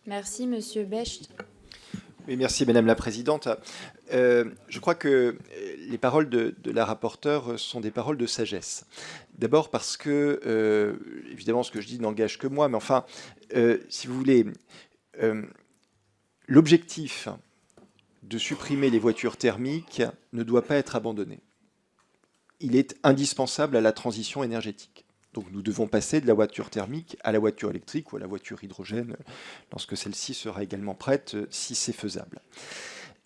Merci, Monsieur Becht. Oui, merci Madame la Présidente. Je crois que les paroles de la rapporteure sont des paroles de sagesse. D'abord parce que, évidemment, ce que je dis n'engage que moi, mais enfin, si vous voulez, l'objectif de supprimer les voitures thermiques ne doit pas être abandonné. Il est indispensable à la transition énergétique. Donc nous devons passer de la voiture thermique à la voiture électrique ou à la voiture hydrogène lorsque celle-ci sera également prête, si c'est faisable.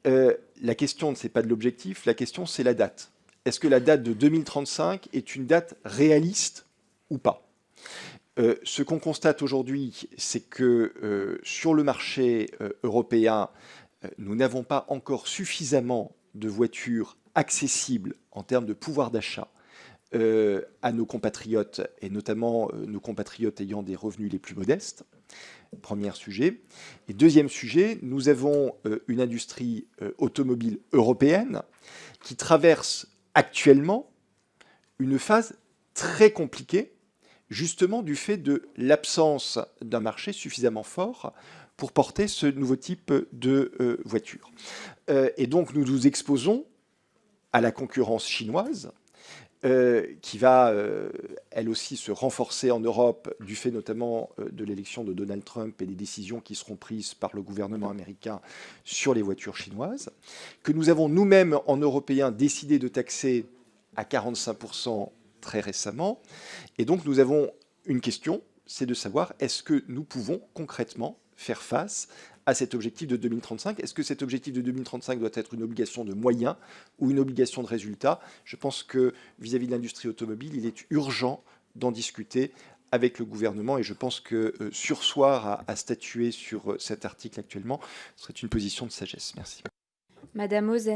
La question, ce n'est pas de l'objectif, la question, c'est la date. Est-ce que la date de 2035 est une date réaliste ou pas? Ce qu'on constate aujourd'hui, c'est que sur le marché européen, nous n'avons pas encore suffisamment de voitures accessibles en termes de pouvoir d'achat à nos compatriotes, et notamment nos compatriotes ayant des revenus les plus modestes. Premier sujet. Et deuxième sujet, nous avons une industrie automobile européenne qui traverse actuellement une phase très compliquée, justement du fait de l'absence d'un marché suffisamment fort pour porter ce nouveau type de voiture. Et donc nous nous exposons à la concurrence chinoise, qui va, elle aussi, se renforcer en Europe du fait notamment de l'élection de Donald Trump et des décisions qui seront prises par le gouvernement américain sur les voitures chinoises, que nous avons nous-mêmes, en Européens, décidé de taxer à 45% très récemment. Et donc nous avons une question, c'est de savoir est-ce que nous pouvons concrètement faire face à cet objectif de 2035. Est-ce que cet objectif de 2035 doit être une obligation de moyens ou une obligation de résultat? Je pense que vis-à-vis de l'industrie automobile, il est urgent d'en discuter avec le gouvernement et je pense que surseoir à statuer sur cet article actuellement serait une position de sagesse. Merci. Madame Ozen.